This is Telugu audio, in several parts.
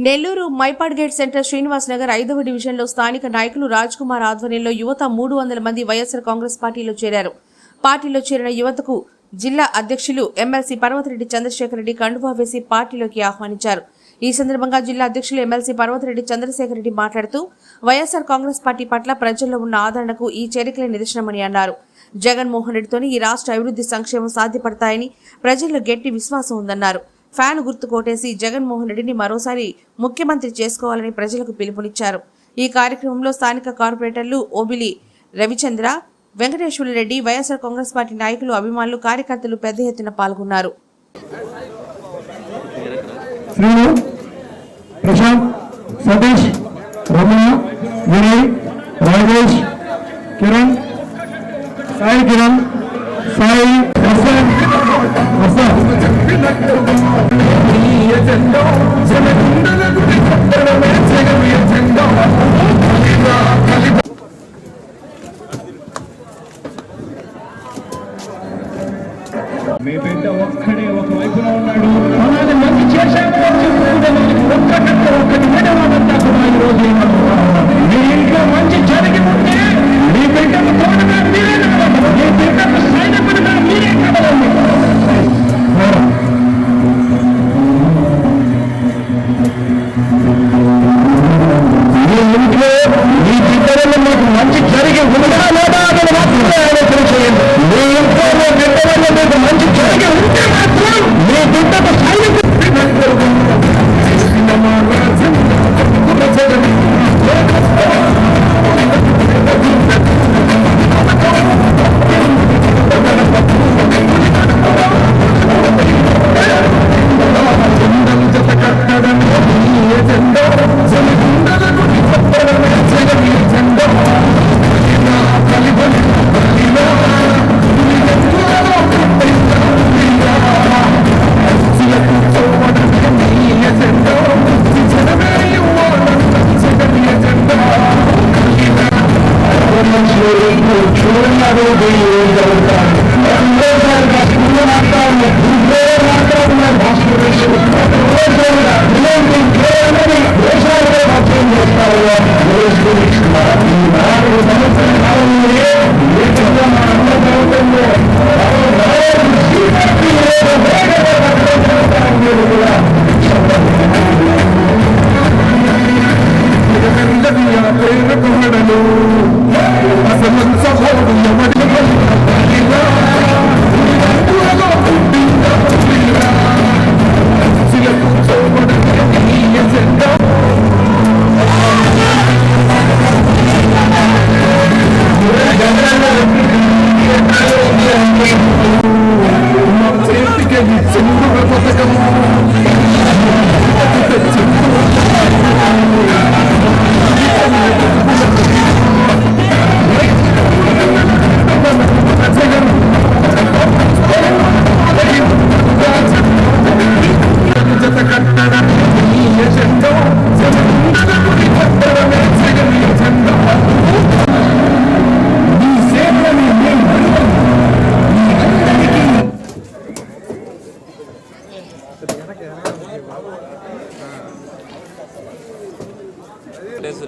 నెల్లూరు మైపాడ్ గేట్ సెంటర్ శ్రీనివాస్ నగర్ 5వ డివిజన్లో స్థానిక నాయకులు రాజ్ కుమార్ ఆధ్వర్యంలో యువత 300 మంది వైఎస్ఆర్ కాంగ్రెస్ పార్టీలో చేరారు. పార్టీలో చేరిన యువతకు జిల్లా అధ్యక్షులు ఎమ్మెల్సీ పర్వతిరెడ్డి చంద్రశేఖర్ రెడ్డి కండువా వేసి పార్టీలోకి ఆహ్వానించారు. ఈ సందర్భంగా జిల్లా అధ్యక్షులు ఎమ్మెల్సీ పర్వతిరెడ్డి చంద్రశేఖర్ రెడ్డి మాట్లాడుతూ వైఎస్ఆర్ కాంగ్రెస్ పార్టీ పట్ల ప్రజల్లో ఉన్న ఆదరణకు ఈ చేరికలే నిదర్శనమని అన్నారు. జగన్మోహన్ రెడ్డితోనే ఈ రాష్ట్ర అభివృద్ధి సంక్షేమం సాధ్యపడతాయని ప్రజల్లో గట్టి విశ్వాసం ఉందన్నారు. ఫ్యాన్ గుర్తు కోటేసి జగన్మోహన్ రెడ్డిని మరోసారి ముఖ్యమంత్రి చేసుకోవాలని ప్రజలకు పిలుపునిచ్చారు. ఈ కార్యక్రమంలో స్థానిక కార్పొరేటర్లు ఓబిలి రవిచంద్ర, వెంకటేశ్వర రెడ్డి, వైఎస్ఆర్ కాంగ్రెస్ పార్టీ నాయకులు, అభిమానులు, కార్యకర్తలు పెద్ద ఎత్తున పాల్గొన్నారు. మీ బిడ్డ ఒక్కడే ఒక వైపున ఉన్నాడు. అలాగే మంచి చేశాక ఒక్కటి వినవాలంతా కూడా ఈరోజు మీ ఇంట్లో మంచి జరిగి ఉంటే మీ బిడ్డకు తోడుగా మీరే కావాలి, మీ బిడ్డకు సైనికుడిగా మీరే కావాలండి. మీ ఇంట్లో మీ బిడ్డలను మీకు మంచి జరిగి ఉందా లేదా అని మాత్రమే ఆలోచన చేయండి. మీ ఇంట్లో మీ బిడ్డ వల్ల మీకు మంచి జరిగి ఉంటే మాత్రం మీ బిడ్డకు సైనికుడు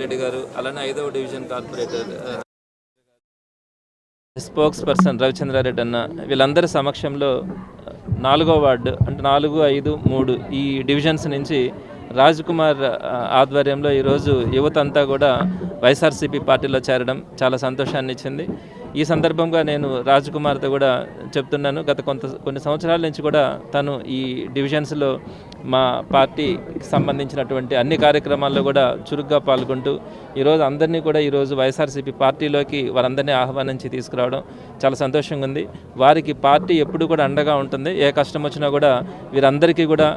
రెడ్డి గారు, అలానే 5వ division corporator spokes person Ravichandra Reddy అన్న, వీళ్ళందరి సమక్షంలో 4వ వార్డు అంటే 4, 5, 3 ఈ డివిజన్స్ నుంచి రాజ్ కుమార్ ఆధ్వర్యంలో ఈరోజు యువత అంతా కూడా వైఎస్ఆర్సీపీ పార్టీలో చేరడం చాలా సంతోషాన్ని ఇచ్చింది. ఈ సందర్భంగా నేను రాజ్ కుమార్తో కూడా చెప్తున్నాను, గత కొన్ని సంవత్సరాల నుంచి కూడా తను ఈ డివిజన్స్లో మా పార్టీకి సంబంధించినటువంటి అన్ని కార్యక్రమాల్లో కూడా చురుగ్గా పాల్గొంటూ ఈరోజు అందరినీ కూడా ఈరోజు వైఎస్ఆర్సీపీ పార్టీలోకి వారందరినీ ఆహ్వానించి తీసుకురావడం చాలా సంతోషంగా ఉంది. వారికి పార్టీ ఎప్పుడు కూడా అండగా ఉంటుంది. ఏ కష్టం వచ్చినా కూడా వీరందరికీ కూడా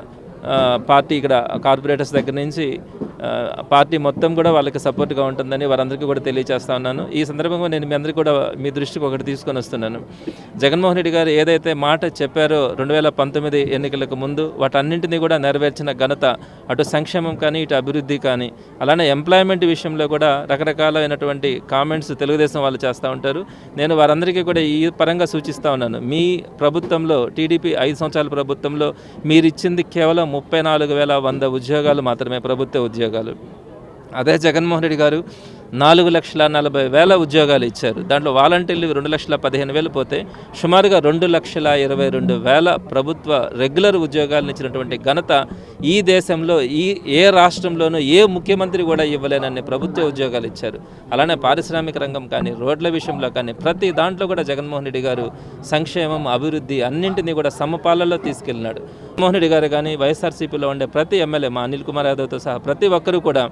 పార్టీ ఇక్కడ కార్పొరేటర్స్ దగ్గర నుంచి పార్టీ మొత్తం కూడా వాళ్ళకి సపోర్ట్గా ఉంటుందని వారందరికీ కూడా తెలియజేస్తా ఉన్నాను. ఈ సందర్భంగా నేను మీ అందరికీ కూడా మీ దృష్టికి ఒకటి తీసుకొని వస్తున్నాను. జగన్మోహన్ రెడ్డి గారు ఏదైతే మాట చెప్పారో 2019 ఎన్నికలకు ముందు వాటన్నింటినీ కూడా నెరవేర్చిన ఘనత అటు సంక్షేమం కానీ ఇటు అభివృద్ధి కానీ అలానే ఎంప్లాయ్మెంట్ విషయంలో కూడా రకరకాలైనటువంటి కామెంట్స్ తెలుగుదేశం వాళ్ళు చేస్తూ ఉంటారు. నేను వారందరికీ కూడా ఈ పరంగా సూచిస్తూ ఉన్నాను. మీ ప్రభుత్వంలో టీడీపీ 5 సంవత్సరాల ప్రభుత్వంలో మీరు ఇచ్చింది కేవలం 34,100 ఉద్యోగాలు మాత్రమే, ప్రభుత్వ ఉద్యోగాలు. అదే జగన్మోహన్ రెడ్డి గారు 4,40,000 ఉద్యోగాలు ఇచ్చారు. దాంట్లో వాలంటీర్లు 2,15,000 పోతే సుమారుగా 2,22,000 ప్రభుత్వ రెగ్యులర్ ఉద్యోగాలను ఇచ్చినటువంటి ఘనత ఈ దేశంలో ఏ రాష్ట్రంలోనూ ఏ ముఖ్యమంత్రి కూడా ఇవ్వలేనన్ని ప్రభుత్వ ఉద్యోగాలు ఇచ్చారు. అలానే పారిశ్రామిక రంగం కానీ రోడ్ల విషయంలో కానీ ప్రతి దాంట్లో కూడా జగన్మోహన్ రెడ్డి గారు సంక్షేమం అభివృద్ధి అన్నింటినీ కూడా సమపాలనలో తీసుకెళ్ళినాడు. జగన్మోహన్ రెడ్డి గారు కానీ వైఎస్ఆర్సీపీలో ఉండే ప్రతి ఎమ్మెల్యే మా అనిల్ కుమార్ యాదవ్తో సహా ప్రతి ఒక్కరూ కూడా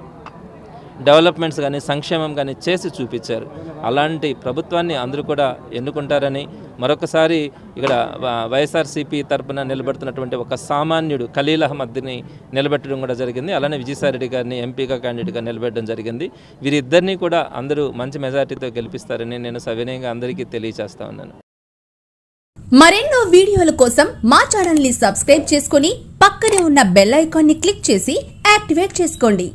డెవలప్మెంట్స్ కానీ సంక్షేమం కానీ చేసి చూపించారు. అలాంటి ప్రభుత్వాన్ని అందరూ కూడా ఎన్నుకుంటారని మరొకసారి ఇక్కడ వైఎస్ఆర్సీపీ తరపున నిలబడుతున్నటువంటి ఒక సామాన్యుడు ఖలీల్ అహ్మద్ని నిలబెట్టడం కూడా జరిగింది. అలానే విజయసాయిరెడ్డి గారిని ఎంపీగా క్యాండిడేట్గా నిలబెట్టడం జరిగింది. వీరిద్దరినీ కూడా అందరూ మంచి మెజార్టీతో గెలిపిస్తారని నేను సవినయంగా అందరికీ తెలియజేస్తా ఉన్నాను. మరెన్నో వీడియోల కోసం మా ఛానల్ ని సబ్స్క్రైబ్ చేసుకుని పక్కనే ఉన్న బెల్ ఐకాన్ ని క్లిక్ చేసి యాక్టివేట్ చేసుకోండి.